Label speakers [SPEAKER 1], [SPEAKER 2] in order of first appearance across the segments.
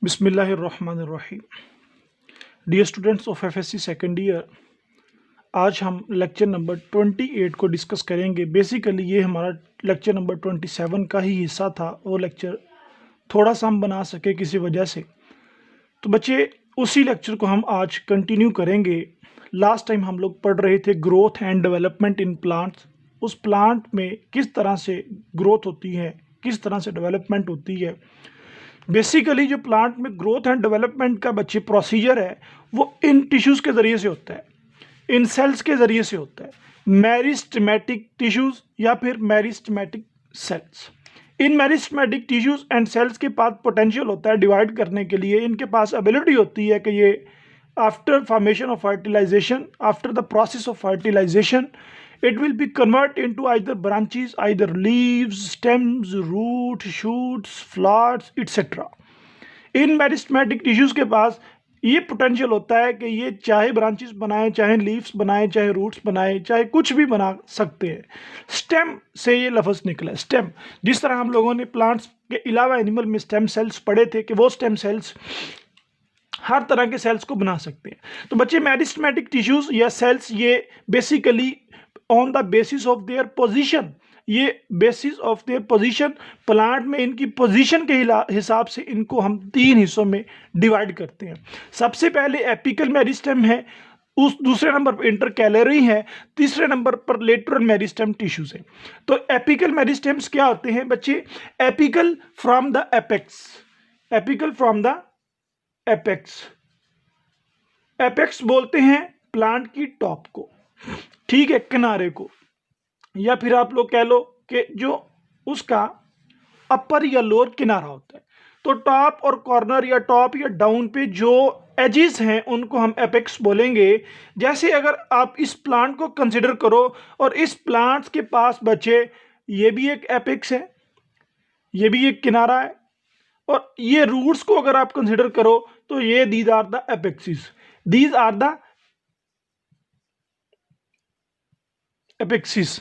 [SPEAKER 1] बिस्मिल्लाहिर्रहमानिर्रहीम। Dear students of FSc second year, आज हम लेक्चर नंबर 28 को डिस्कस करेंगे। बेसिकली ये हमारा लेक्चर नंबर 27 का ही हिस्सा था। वो लेक्चर थोड़ा सा हम बना सके किसी वजह से, तो बच्चे उसी लेक्चर को हम आज कंटिन्यू करेंगे। लास्ट टाइम हम लोग पढ़ रहे थे growth and development in plants. उस प्लांट में किस तरह से ग्रोथ होती है, किस तरह से डेवलपमेंट होती है। बेसिकली जो प्लांट में ग्रोथ एंड डेवलपमेंट का बच्चे प्रोसीजर है वो इन टिश्यूज़ के ज़रिए से होता है, इन सेल्स के ज़रिए से होता है। मेरिस्टेमेटिक टिश्यूज़ या फिर मेरिस्टेमेटिक सेल्स। इन मेरिस्टेमेटिक टिश्यूज़ एंड सेल्स के पास पोटेंशियल होता है डिवाइड करने के लिए। इनके पास एबिलिटी होती है कि ये after formation of fertilisation, after the process of fertilisation, it will be convert into either branches, either leaves, stems, root, shoots, flowers, etc. In meristematic tissues के पास ये पोटेंशियल होता है कि ये चाहे ब्रांचेस बनाए, चाहे लीव्स बनाए, चाहे रूट्स बनाए, चाहे कुछ भी बना सकते हैं। स्टेम से ये लफ्ज़ निकला है, स्टेम। जिस तरह हम लोगों ने प्लांट्स के अलावा एनिमल में स्टेम सेल्स पढ़े थे कि वो स्टेम सेल्स हर तरह के सेल्स को बना सकते हैं। तो बच्चे मेरिस्टेमेटिक टिश्यूज या सेल्स ये basically on the basis of their position, ये basis of their position, plant में इनकी पोजीशन के हिसाब से इनको हम तीन हिस्सों में डिवाइड करते हैं। सबसे पहले एपिकल मेरिस्टेम है, उस दूसरे नंबर पर इंटरकैलरी है, तीसरे नंबर पर लेटरल मेरिस्टेम टिश्यूज है। तो एपिकल मेरिस्टेम्स क्या होते हैं बच्चे? Apical from the apex, apical from the apex. Apex बोलते हैं प्लांट की टॉप को, ठीक है, किनारे को, या फिर आप लोग कह लो कि जो उसका अपर या लोअर किनारा होता है। तो टॉप और कॉर्नर या टॉप या डाउन पे जो एजेस हैं उनको हम एपेक्स बोलेंगे। जैसे अगर आप इस प्लांट को कंसिडर करो और इस प्लांट के पास बचे, ये भी एक एपेक्स है, ये भी एक किनारा है, और ये रूट्स को अगर आप कंसिडर करो तो ये these are the apexes, these are the apexes.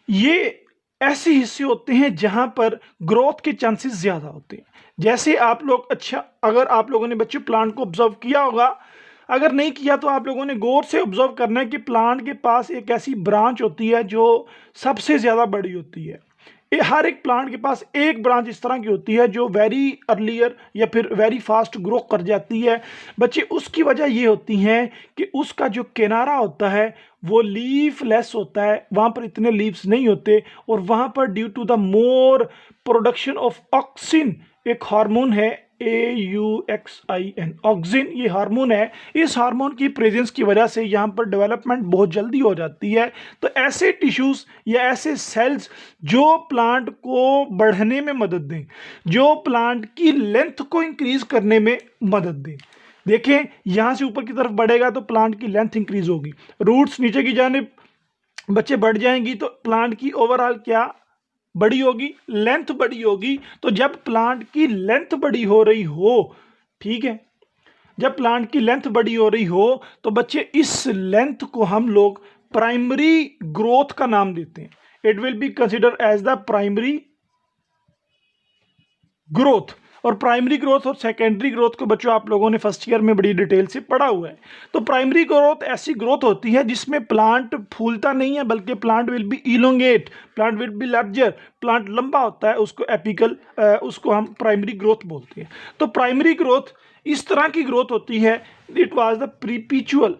[SPEAKER 1] ये ऐसे हिस्से होते हैं जहां पर ग्रोथ के चांसेस ज्यादा होते हैं। जैसे आप लोग, अच्छा अगर आप लोगों ने बच्चे प्लांट को ऑब्जर्व किया होगा, अगर नहीं किया तो आप लोगों ने गौर से ऑब्जर्व करना है कि प्लांट के पास एक ऐसी ब्रांच होती है जो सबसे ज्यादा बड़ी होती है। हर एक प्लांट के पास एक ब्रांच इस तरह की होती है जो वेरी अर्लियर या फिर वेरी फास्ट ग्रो कर जाती है बच्चे। उसकी वजह ये होती है कि उसका जो किनारा होता है वो लीफ लेस होता है, वहां पर इतने लीव्स नहीं होते, और वहां पर due to the more production of auxin, एक हार्मोन है AUXIN, ऑक्सिन ये हार्मोन है। इस हार्मोन की प्रेजेंस की वजह से यहाँ पर डेवलपमेंट बहुत जल्दी हो जाती है। तो ऐसे टिश्यूज या ऐसे सेल्स जो प्लांट को बढ़ने में मदद दें, जो प्लांट की लेंथ को इंक्रीज करने में मदद दें। देखें, यहां से ऊपर की तरफ बढ़ेगा तो प्लांट की लेंथ इंक्रीज होगी, रूट्स नीचे की जानिब बच्चे बढ़ जाएंगी तो प्लांट की ओवरऑल क्या बड़ी होगी, लेंथ बड़ी होगी। तो जब प्लांट की लेंथ बड़ी हो रही हो, ठीक है, जब प्लांट की लेंथ बड़ी हो रही हो तो बच्चे इस लेंथ को हम लोग प्राइमरी ग्रोथ का नाम देते हैं। It will be consider as the primary growth. और प्राइमरी ग्रोथ और सेकेंडरी ग्रोथ को बच्चों आप लोगों ने फर्स्ट ईयर में बड़ी डिटेल से पढ़ा हुआ है। तो प्राइमरी ग्रोथ ऐसी ग्रोथ होती है जिसमें प्लांट फूलता नहीं है, बल्कि plant will be elongate, plant will be larger, plant लंबा होता है, उसको एपिकल, उसको हम प्राइमरी ग्रोथ बोलते हैं। तो प्राइमरी ग्रोथ इस तरह की ग्रोथ होती है। It was the perpetual,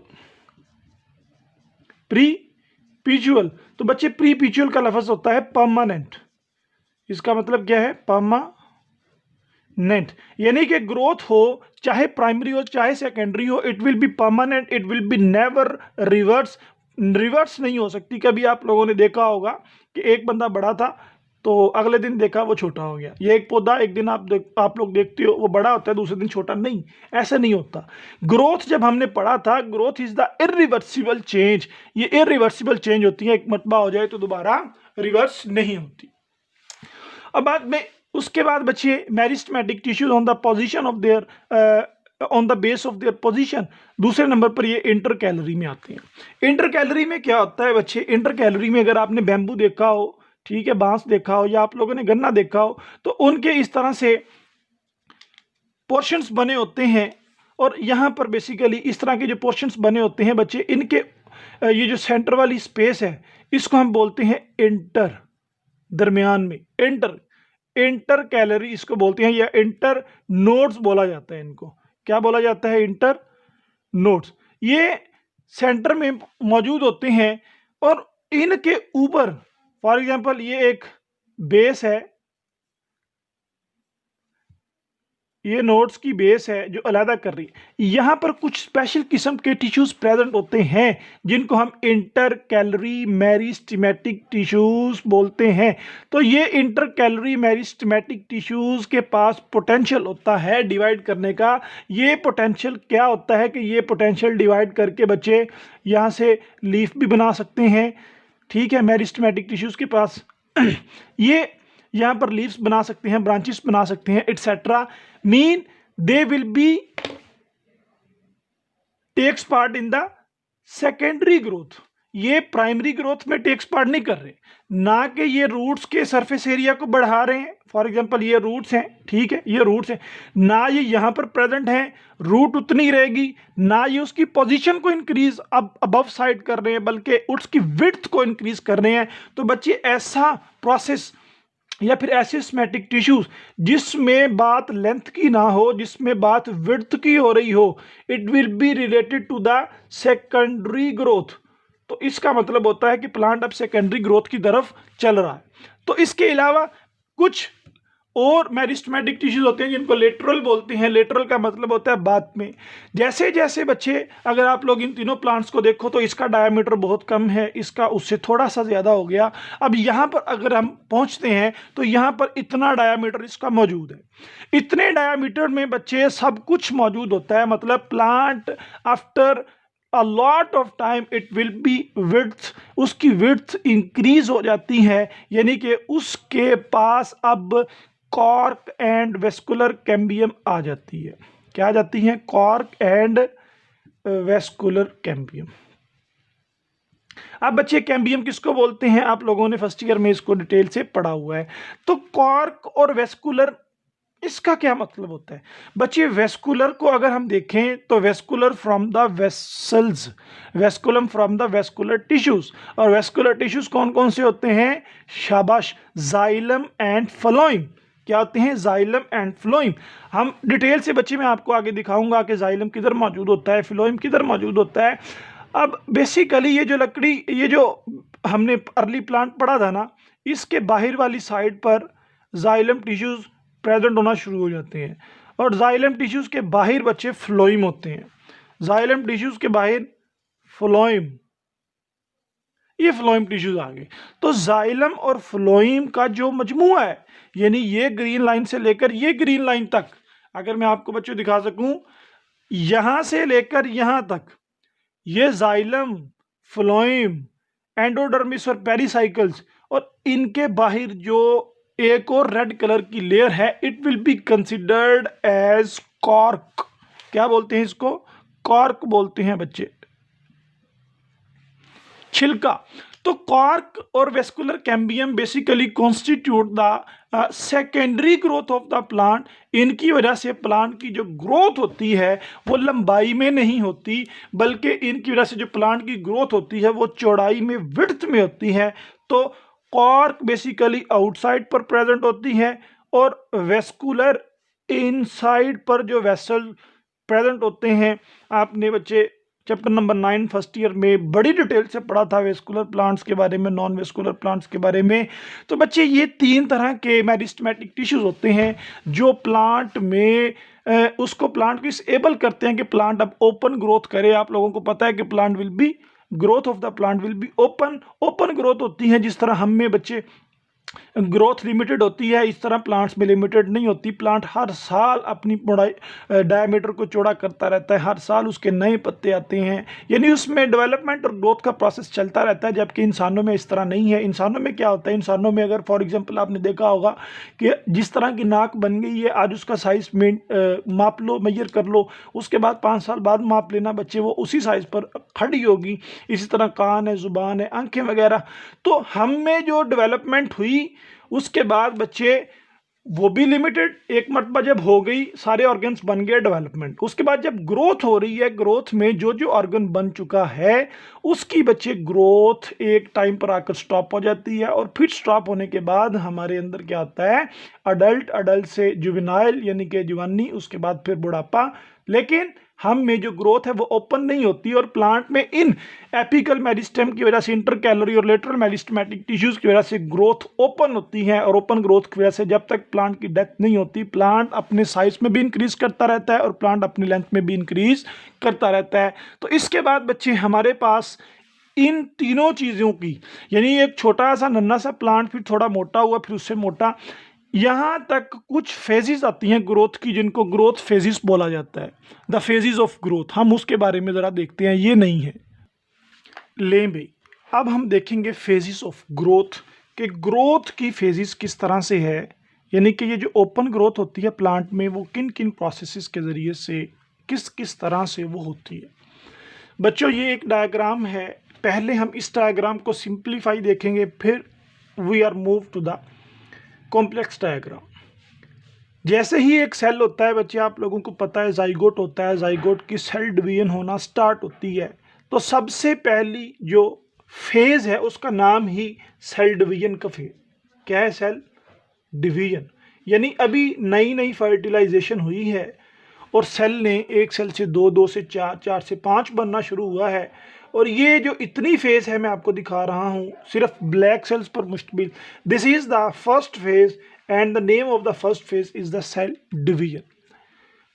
[SPEAKER 1] perpetual. तो बच्चे प्रीपिचुअल का लफ्ज होता है परमानेंट। इसका मतलब क्या है? परमानेंट, यानी कि ग्रोथ हो चाहे प्राइमरी हो चाहे सेकेंडरी हो, it will be permanent, it will be never reverse, reverse नहीं हो सकती। कभी आप लोगों ने देखा होगा कि एक बंदा बड़ा था तो अगले दिन देखा वो छोटा हो गया। ये एक पौधा एक दिन आप लोग देखते हो वो बड़ा होता है, दूसरे दिन छोटा, नहीं, ऐसा नहीं होता। ग्रोथ जब हमने पढ़ा था, growth is the irreversible change. ये इरिवर्सिबल चेंज होती है, एक मरतबा हो जाए तो दोबारा रिवर्स नहीं होती। अब बाद में उसके बाद बच्चे meristematic tissues on the position of their, on the base of their position. दूसरे नंबर पर ये इंटर कैलोरी में आते हैं। इंटर कैलोरी में क्या होता है बच्चे? इंटर कैलोरी में अगर आपने बैम्बू देखा हो, ठीक है, बांस देखा हो, या आप लोगों ने गन्ना देखा हो, तो उनके इस तरह से पोर्शंस बने होते हैं, और यहाँ पर बेसिकली इस तरह के जो पोर्शंस बने होते हैं बच्चे, इनके ये जो सेंटर वाली स्पेस है इसको हम बोलते हैं इंटर, दरमियान में इंटर, इंटर कैलोरी इसको बोलते हैं, या इंटर नोड्स बोला जाता है इनको। क्या बोला जाता है? Inter nodes. ये सेंटर में मौजूद होते हैं, और इनके ऊपर फॉर एग्जांपल ये एक बेस है, ये नोड्स की बेस है जो अलहदा कर रही है। यहाँ पर कुछ स्पेशल किस्म के टिश्यूज प्रेजेंट होते हैं जिनको हम इंटर कैलोरी मेरिस्टेमेटिक टिश्यूज बोलते हैं। तो ये इंटर कैलोरी मेरिस्टेमेटिक टिश्यूज के पास पोटेंशियल होता है डिवाइड करने का। ये पोटेंशियल क्या होता है कि ये पोटेंशियल डिवाइड करके बच्चे यहाँ से लीफ भी बना सकते हैं, ठीक है, मेरिस्टेमेटिक टिश्यूज के पास ये यहाँ पर लीव्स बना सकते हैं, ब्रांचेस बना सकते हैं, etcetera. Mean they will be takes part in the secondary growth. ये प्राइमरी ग्रोथ में टेक्स पार्ट नहीं कर रहे, ना कि ये रूट्स के सरफेस एरिया को बढ़ा रहे हैं। फॉर एग्जांपल ये रूट्स हैं, ठीक है, ये रूट्स हैं, ना ये यहाँ पर प्रेजेंट हैं, रूट उतनी रहेगी, ना ये उसकी पोजीशन को इंक्रीज अब अबव साइड कर रहे हैं, बल्कि उसकी विड्थ को इंक्रीज कर रहे हैं। तो बच्चे ऐसा प्रोसेस या फिर ऐसे स्मेटिक टिश्यूज जिसमें बात लेंथ की ना हो, जिसमें बात विड्थ की हो रही हो, it will be related to the secondary growth. तो इसका मतलब होता है कि प्लांट अब सेकेंडरी ग्रोथ की तरफ चल रहा है। तो इसके अलावा कुछ और मेरिस्टेमेटिक टिश्यूज होते हैं जिनको लेटरल बोलते हैं। लेटरल का मतलब होता है बाद में। जैसे जैसे बच्चे अगर आप लोग इन तीनों प्लांट्स को देखो तो इसका डायमीटर बहुत कम है, इसका उससे थोड़ा सा ज़्यादा हो गया। अब यहाँ पर अगर हम पहुँचते हैं तो यहाँ पर इतना डायमीटर इसका मौजूद है। इतने डायमीटर में बच्चे सब कुछ मौजूद होता है, मतलब plant after a lot of time it will be width, उसकी width इंक्रीज हो जाती है, यानी कि उसके पास अब कॉर्क एंड वेस्कुलर कैम्बियम आ जाती है। क्या आ जाती है? Cork and vascular cambium. अब बच्चे कैम्बियम किसको बोलते हैं? आप लोगों ने फर्स्ट ईयर में इसको डिटेल से पढ़ा हुआ है। तो कॉर्क और वेस्कुलर, इसका क्या मतलब होता है बच्चे? वेस्कुलर को अगर हम देखें तो vascular from the vessels, vasculum from the vascular tissues. और वेस्कुलर टिश्यूज कौन कौन से होते हैं? शाबाश, जाइलम एंड फ्लोएम। क्या होते हैं? Xylem and phloem. हम डिटेल से बच्चे मैं आपको आगे दिखाऊंगा कि जाइलम किधर मौजूद होता है, फ्लोएम किधर मौजूद होता है। अब बेसिकली ये जो लकड़ी, ये जो हमने अर्ली प्लांट पढ़ा था ना, इसके बाहर वाली साइड पर जाइलम टिश्यूज प्रेजेंट होना शुरू हो जाते हैं, और जाइलम टिश्यूज के बाहर बच्चे फ्लोएम होते हैं। जाइलम टिश्यूज के बाहर फ्लोएम, ये फ्लोएम टिश्यूज आ गए। तो जाइलम और फ्लोएम का जो मजमुआ है, यानी ये ग्रीन लाइन से लेकर ये ग्रीन लाइन तक, अगर मैं आपको बच्चों दिखा सकूं, यहां से लेकर यहां तक, ये जाइलम, फ्लोएम, एंडोडर्मिस और पेरिसाइकल्स, और इनके बाहर जो एक और रेड कलर की लेयर है, it will be considered as cork. क्या बोलते हैं इसको? कॉर्क बोलते हैं बच्चे, छिलका। तो कॉर्क और vascular cambium basically constitute the secondary growth of the plant. इनकी वजह से प्लांट की जो ग्रोथ होती है वो लंबाई में नहीं होती, बल्कि इनकी वजह से जो प्लांट की ग्रोथ होती है वो चौड़ाई में, विड्थ में होती है। तो कॉर्क बेसिकली आउटसाइड पर प्रेजेंट होती है, और वेस्कुलर इनसाइड पर जो वेसल प्रेजेंट होते हैं। आपने बच्चे चैप्टर नंबर 9 फर्स्ट ईयर में बड़ी डिटेल से पढ़ा था वेस्कुलर प्लांट्स के बारे में, नॉन वेस्कुलर प्लांट्स के बारे में। तो बच्चे ये तीन तरह के मेरिस्टेमेटिक टिश्यूज होते हैं जो प्लांट में उसको प्लांट को इसेबल करते हैं कि प्लांट अब ओपन ग्रोथ करे। आप लोगों को पता है कि plant will be, growth of the plant will be open, open growth होती है। जिस तरह हम में बच्चे ग्रोथ लिमिटेड होती है, इस तरह प्लांट्स में लिमिटेड नहीं होती। प्लांट हर साल अपनी पौड़ाई डायमीटर को चौड़ा करता रहता है, हर साल उसके नए पत्ते आते हैं, यानी उसमें डेवलपमेंट और ग्रोथ का प्रोसेस चलता रहता है। जबकि इंसानों में इस तरह नहीं है। इंसानों में क्या होता है? इंसानों में अगर फॉर एग्जांपल आपने देखा होगा कि जिस तरह की नाक बन गई है, आज उसका साइज में माप लो, मेजर कर लो, उसके बाद 5 साल बाद माप लेना बच्चे, वो उसी साइज पर खड़ी होगी। इसी तरह कान है, जुबान है, आंखें वगैरह। तो हम में जो डेवलपमेंट हुई उसके बाद बच्चे वो भी लिमिटेड। एक मरतबा जब हो गई, सारे ऑर्गन्स बन गए, डेवलपमेंट, उसके बाद जब ग्रोथ हो रही है, ग्रोथ में जो जो ऑर्गन बन चुका है उसकी बच्चे ग्रोथ एक टाइम पर आकर स्टॉप हो जाती है, और फिर स्टॉप होने के बाद हमारे अंदर क्या होता है, अडल्ट, अडल्ट से जुवेनाइल यानी कि जवानी, उसके बाद फिर बुढ़ापा। लेकिन हम में जो ग्रोथ है वो ओपन नहीं होती, और प्लांट में इन एपिकल मेरिस्टेम की वजह से, इंटरकैलरी और लेटरल मेरिस्टेमेटिक टिश्यूज की वजह से ग्रोथ ओपन होती है, और ओपन ग्रोथ की वजह से जब तक प्लांट की डेथ नहीं होती, प्लांट अपने साइज में भी इंक्रीज करता रहता है और प्लांट अपनी लेंथ में भी इंक्रीज करता रहता है। तो इसके बाद बच्चे हमारे पास इन तीनों चीज़ों की, यानी एक छोटा सा नन्हा सा प्लांट, फिर थोड़ा मोटा हुआ, फिर उससे मोटा, यहां तक कुछ फेजेस आती हैं ग्रोथ की, जिनको ग्रोथ फेजेस बोला जाता है, द फेजेस ऑफ ग्रोथ। हम उसके बारे में जरा देखते हैं, ये नहीं है ले भाई। अब हम देखेंगे फेजेस ऑफ ग्रोथ, कि ग्रोथ की फेजेस किस तरह से है, यानी कि ये जो ओपन ग्रोथ होती है प्लांट में, वो किन किन प्रोसेसेस के ज़रिए से, किस किस तरह से वो होती है। बच्चों ये एक डायग्राम है, पहले हम इस डायग्राम को सिंप्लीफाई देखेंगे, फिर we are move to the complex diagram. जैसे ही एक सेल होता है बच्चे, आप लोगों को पता है जाइगोट होता है, जाइगोट की सेल डिवीजन होना स्टार्ट होती है, तो सबसे पहली जो फेज है उसका नाम ही सेल डिवीजन का फेज। क्या है? Cell division. यानी अभी नई नई फर्टिलाइजेशन हुई है और सेल ने, एक सेल से दो, दो से चार, चार से पाँच बनना शुरू हुआ है, और ये जो इतनी फेज है मैं आपको दिखा रहा हूँ सिर्फ ब्लैक सेल्स पर मुश्तमिल। This is the first phase and the name of the first phase is the cell division.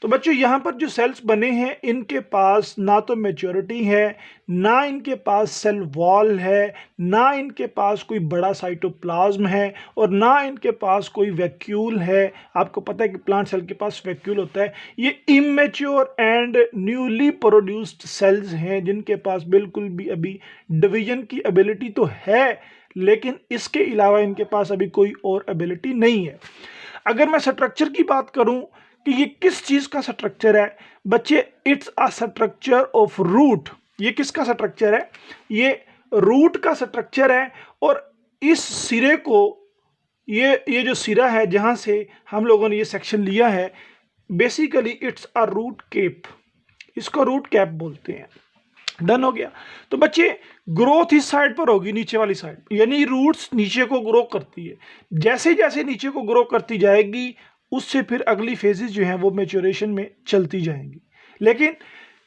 [SPEAKER 1] तो बच्चों यहाँ पर जो सेल्स बने हैं, इनके पास ना तो मेच्योरिटी है, ना इनके पास सेल वॉल है, ना इनके पास कोई बड़ा साइटोप्लाज्म है, और ना इनके पास कोई वैक्यूल है। आपको पता है कि प्लांट सेल के पास वैक्यूल होता है। ये immature and newly produced cells हैं, जिनके पास बिल्कुल भी अभी डिवीजन की एबिलिटी तो है, लेकिन इसके अलावा इनके पास अभी कोई और एबिलिटी नहीं है। अगर मैं स्ट्रक्चर की बात करूं कि ये किस चीज का स्ट्रक्चर है बच्चे, it's a structure of root. ये किसका स्ट्रक्चर है? ये रूट का स्ट्रक्चर है। और इस सिरे को, ये जो सिरा है जहां से हम लोगों ने ये सेक्शन लिया है, basically it's a root cap, इसको रूट कैप बोलते हैं। डन हो गया। तो बच्चे ग्रोथ इस साइड पर होगी, नीचे वाली साइड, यानी रूट्स नीचे को ग्रो करती है। जैसे जैसे नीचे को ग्रो करती जाएगी, उससे फिर अगली फेजेस जो हैं वो मैच्योरेशन में चलती जाएंगी। लेकिन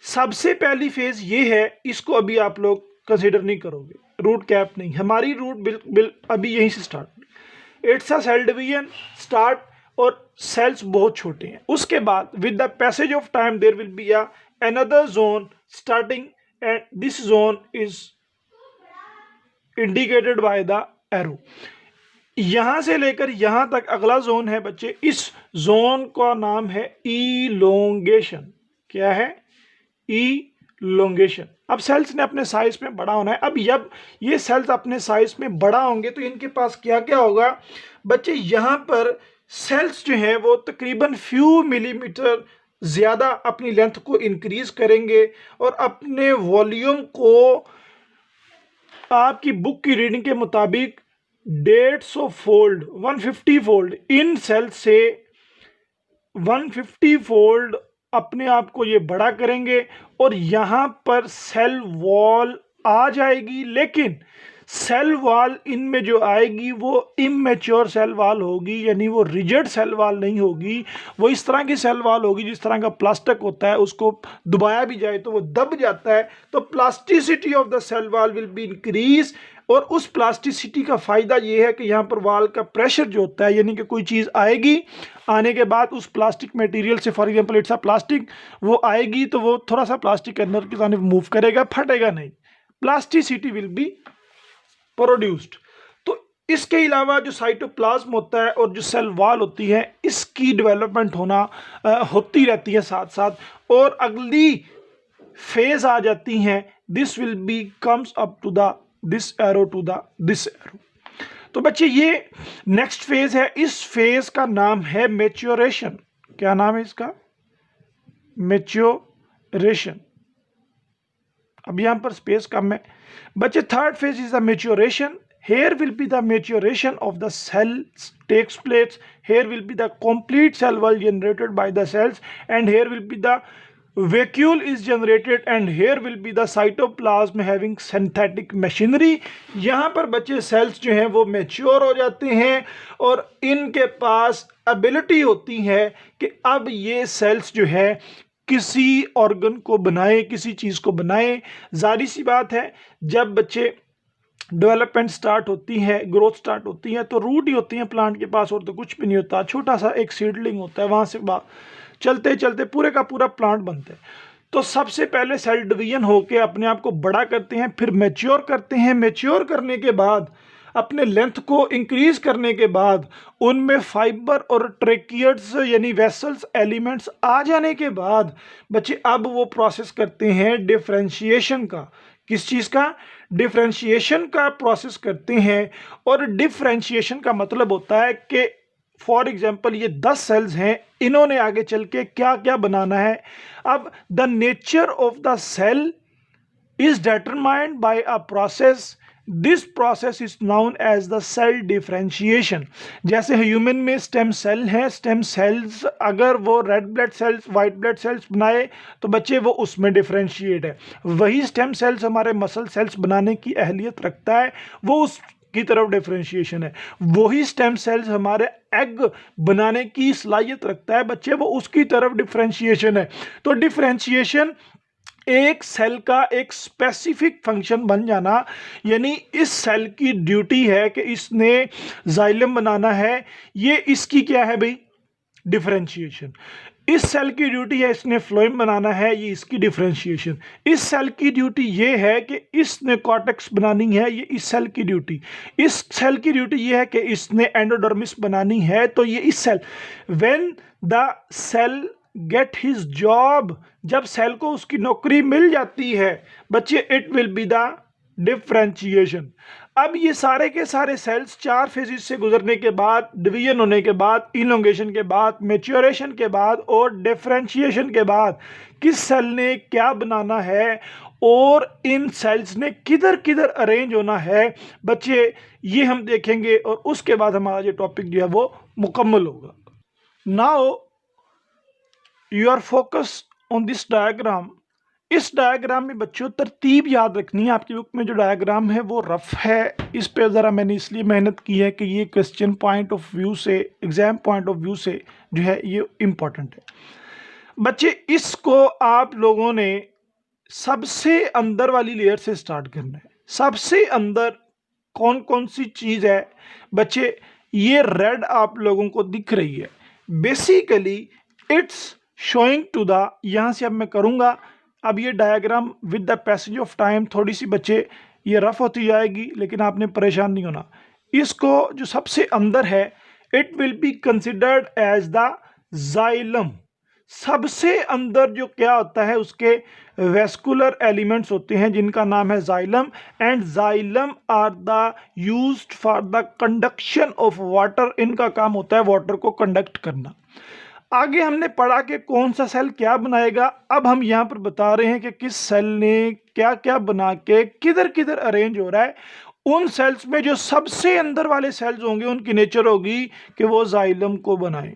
[SPEAKER 1] सबसे पहली फेज ये है, इसको अभी आप लोग कंसीडर नहीं करोगे, रूट कैप नहीं। हमारी रूट बिल अभी यहीं से start, it's a cell division start, और सेल्स बहुत छोटे हैं। उसके बाद with the passage of time there will be another zone starting, and this zone is indicated by the arrow. यहां से लेकर यहां तक अगला जोन है बच्चे, इस जोन का नाम है इलोंगेशन। क्या है? इलोंगेशन। अब सेल्स ने अपने साइज में बड़ा होना है। अब जब ये सेल्स अपने साइज में बड़ा होंगे तो इनके पास क्या क्या होगा बच्चे, यहां पर सेल्स जो हैं वो तकरीबन फ्यू मिलीमीटर ज्यादा अपनी लेंथ को इंक्रीज करेंगे, और अपने वॉल्यूम को आपकी बुक की रीडिंग के मुताबिक 150 फोल्ड, 150 फोल्ड इन सेल से 150 फोल्ड अपने आप को ये बड़ा करेंगे, और यहां पर सेल वॉल आ जाएगी। लेकिन सेल वॉल इनमें जो आएगी वो इमेच्योर सेल वॉल होगी, यानी वो रिजिड सेल वॉल नहीं होगी। वो इस तरह की सेल वॉल होगी जिस तरह का प्लास्टिक होता है, उसको दबाया भी जाए तो वो दब जाता है। तो plasticity of the cell wall will be increase, और उस प्लास्टिसिटी का फायदा ये है कि यहाँ पर वॉल का प्रेशर जो होता है, यानी कि कोई चीज़ आएगी, आने के बाद उस प्लास्टिक मटेरियल से, for example it's a plastic, वो आएगी तो वो थोड़ा सा प्लास्टिक अंदर की तरफ मूव करेगा, फटेगा नहीं। Plasticity will be produced. तो इसके अलावा जो साइटोप्लाज्म होता है और जो सेल वॉल होती है, इसकी डेवलपमेंट होती रहती है साथ साथ, और अगली फेज आ जाती हैं। This will be comes up to the this arrow to the this arrow. तो बच्चे ये नेक्स्ट फेज है, इस फेज का नाम है मैच्योरेशन। क्या नाम है इसका? मैच्योरेशन। अब यहां पर स्पेस कम है बच्चे। Third phase is the maturation, here will be the maturation of the cells takes place, here will be the complete cell wall generated by the cells, and here will be the vacuole is generated, and here will be the cytoplasm having synthetic machinery। यहाँ पर बच्चे sales जो हैं वो mature हो जाते हैं और इनके पास एबिलिटी होती है कि अब ये सेल्स जो है किसी ऑर्गन को बनाए, किसी चीज़ को बनाए। जाहिर सी बात है जब बच्चे डेवलपमेंट स्टार्ट होती है, ग्रोथ स्टार्ट होती है, तो रूट ही होती है प्लांट के पास और तो कुछ भी नहीं होता। छोटा सा एक सीडलिंग होता है, वहाँ से चलते चलते पूरे का पूरा प्लांट बनता है। तो सबसे पहले सेल डिवीजन होके अपने आप को बड़ा करते हैं, फिर मैच्योर करते हैं। मैच्योर करने के बाद अपने लेंथ को इंक्रीज करने के बाद उनमें फाइबर और ट्रेकियड्स यानी वेसल्स एलिमेंट्स आ जाने के बाद बच्चे अब वो प्रोसेस करते हैं डिफरेंशिएशन का। किस चीज़ का? डिफरेंशिएशन का प्रोसेस करते हैं। और डिफरेंशिएशन का मतलब होता है कि फॉर एग्जाम्पल ये 10 सेल्स हैं, इन्होंने आगे चल के क्या क्या बनाना है। अब the nature of the cell is determined by a process, this process is known as the cell differentiation. जैसे ह्यूमन में स्टेम सेल है, स्टेम सेल्स अगर वो red blood cells, white blood cells बनाए तो बच्चे वो उसमें डिफरेंशिएट है। वही स्टेम सेल्स हमारे मसल सेल्स बनाने की अहलियत रखता है, वो उस की तरफ डिफरेंशिएशन है। वही स्टेम सेल्स हमारे एग बनाने की सलाहियत रखता है बच्चे, वो उसकी तरफ डिफरेंशिएशन है। तो डिफरेंशिएशन एक सेल का एक स्पेसिफिक फंक्शन बन जाना, यानी इस सेल की ड्यूटी है कि इसने जाइलम बनाना है, ये इसकी क्या है भाई? डिफरेंशिएशन। इस सेल की ड्यूटी है इसने फ्लोएम बनाना है, ये इसकी डिफरेंशिएशन। इस सेल की ड्यूटी ये है कि इसने कॉर्टेक्स बनानी है, ये इस सेल की ड्यूटी। इस सेल की ड्यूटी ये है कि इसने एंडोडर्मिस बनानी है, तो ये इस cell. When the cell get his job, जब सेल को उसकी नौकरी मिल जाती है बच्चे, it will be the differentiation. अब ये सारे के सारे सेल्स 4 फेजेस से गुजरने के बाद, डिवीजन होने के बाद, इलोंगेशन के बाद, मैच्योरेशन के बाद और डिफरेंशिएशन के बाद किस सेल ने क्या बनाना है और इन सेल्स ने किधर किधर अरेंज होना है बच्चे, ये हम देखेंगे और उसके बाद हमारा जो टॉपिक जो है वो मुकम्मल होगा। Now you are focus on this diagram. इस डायग्राम में बच्चों तरतीब याद रखनी है। आपकी बुक में जो डायग्राम है वो रफ है, इस पे ज़रा मैंने इसलिए मेहनत की है कि ये क्वेश्चन पॉइंट ऑफ व्यू से, एग्जाम पॉइंट ऑफ व्यू से जो है ये इम्पॉर्टेंट है बच्चे। इसको आप लोगों ने सबसे अंदर वाली लेयर से स्टार्ट करना है। सबसे अंदर कौन कौन सी चीज़ है बच्चे? ये रेड आप लोगों को दिख रही है। Basically it's showing to the, यहाँ से अब मैं करूँगा, अब ये diagram with the passage of time थोड़ी सी बच्चे ये रफ होती जाएगी, लेकिन आपने परेशान नहीं होना। इसको जो सबसे अंदर है, it will be considered as the xylem. सबसे अंदर जो क्या होता है, उसके वेस्कुलर एलिमेंट्स होते हैं जिनका नाम है xylem, and xylem are the used for the conduction of water. इनका काम होता है वाटर को कंडक्ट करना। आगे हमने पढ़ा कि कौन सा सेल क्या बनाएगा, अब हम यहाँ पर बता रहे हैं कि किस सेल ने क्या क्या बना के किधर किधर अरेंज हो रहा है। उन सेल्स में जो सबसे अंदर वाले सेल्स होंगे उनकी नेचर होगी कि वो जाइलम को बनाए।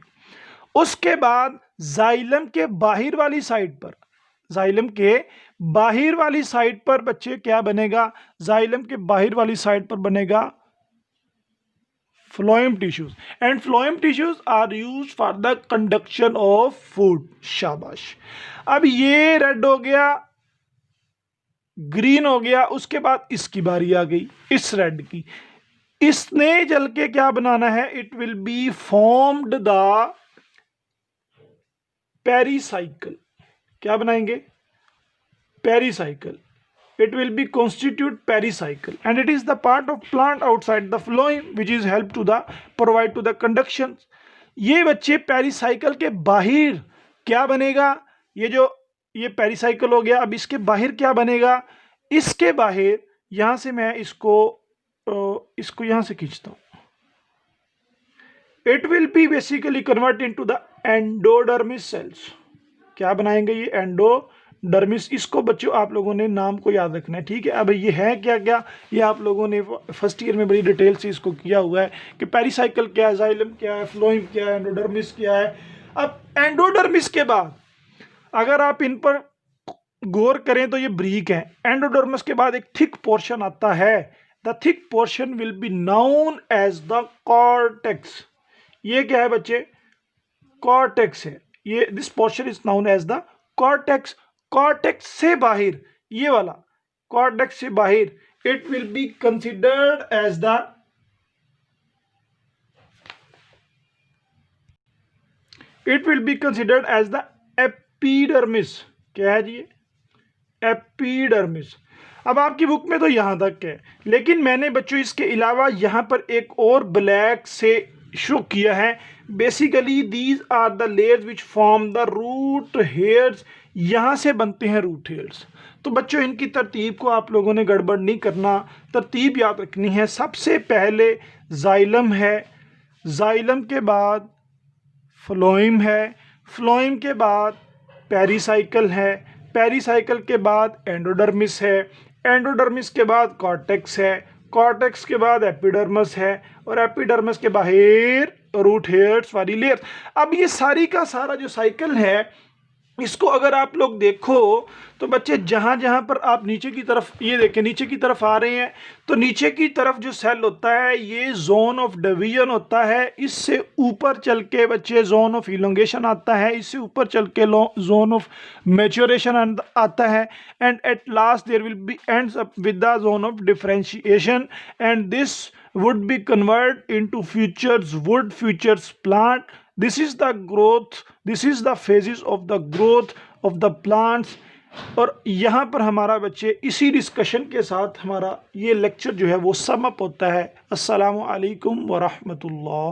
[SPEAKER 1] उसके बाद जाइलम के बाहर वाली साइड पर, जाइलम के बाहर वाली साइड पर बच्चे क्या बनेगा? जाइलम के बाहर वाली साइड पर बनेगा phloem tissues, and phloem tissues are used for the conduction of food। शाबाश। अब ये रेड हो गया, ग्रीन हो गया, उसके बाद इसकी बारी आ गई इस रेड की। इसने जल के क्या बनाना है? It will be formed the pericycle. क्या बनाएंगे? Pericycle. It will be constitute pericycle, and it is the part of plant outside the phloem which is help to the provide to the conduction। ये बच्चे pericycle के बाहर क्या बनेगा? ये pericycle हो गया। अब इसके बाहर क्या बनेगा? इसके बाहर यहां से मैं इसको यहां से खींचता हूं। It will be basically convert into the endodermis cells। क्या बनाएंगे? ये डर्मिस, इसको बच्चों आप लोगों ने नाम को याद रखना है, ठीक है। अब ये है क्या क्या, ये आप लोगों ने फर्स्ट ईयर में बड़ी डिटेल से इसको किया हुआ है कि पेरिसाइकिल क्या है, जाइलम क्या है, फ्लोएम क्या है, एंडोडर्मिस क्या है। अब एंडोडर्मिस के बाद अगर आप इन पर गौर करें तो ये ब्रीक है। एंडोडर्मिस के बाद एक थिक पोर्शन आता है, the thick portion will be known as the cortex. ये क्या है बच्चे, कॉर्टेक्स है ये, this portion is known as the cortex. Cortex से बाहर, ये वाला कॉर्टेक्स से बाहर, it will be considered as the epidermis. क्या है जी, एपिडर्मिस। अब आपकी बुक में तो यहां तक है, लेकिन मैंने बच्चों इसके अलावा यहां पर एक और ब्लैक से शो किया है। Basically these are the layers which form the root hairs, यहां से बनते हैं रूट हेयर्स। तो बच्चों इनकी तरतीब को आप लोगों ने गड़बड़ नहीं करना, तरतीब याद रखनी है। सबसे पहले जाइलम है, जाइलम के बाद फ्लोएम है, फ्लोएम के बाद पेरिसाइकिल है, पेरिसाइकिल के बाद एंडोडर्मिस है, एंडोडर्मिस के बाद कॉर्टेक्स है, कॉर्टेक्स के बाद एपिडर्मिस है, और एपिडर्मिस के बाहर रूट हेयर्स वाली लेयर। अब ये सारी का सारा जो साइकिल है, इसको अगर आप लोग देखो तो बच्चे जहां जहां पर आप नीचे की तरफ, ये देखें नीचे की तरफ आ रहे हैं, तो नीचे की तरफ जो सेल होता है ये जोन ऑफ डिवीजन होता है। इससे ऊपर चल के बच्चे जोन ऑफ इलोंगेशन आता है, इससे ऊपर चल के जोन ऑफ मैच्योरेशन आता है, and at last there will be ends up with the zone of differentiation, and this would be converted into futures wood, futures plant. This is the growth, this is the phases of the growth of the plants। और यहाँ पर हमारा बच्चे इसी discussion के साथ हमारा ये लेक्चर जो है वो सम अप होता है। अस्सलामु अलैकुम व रहमतुल्लाह।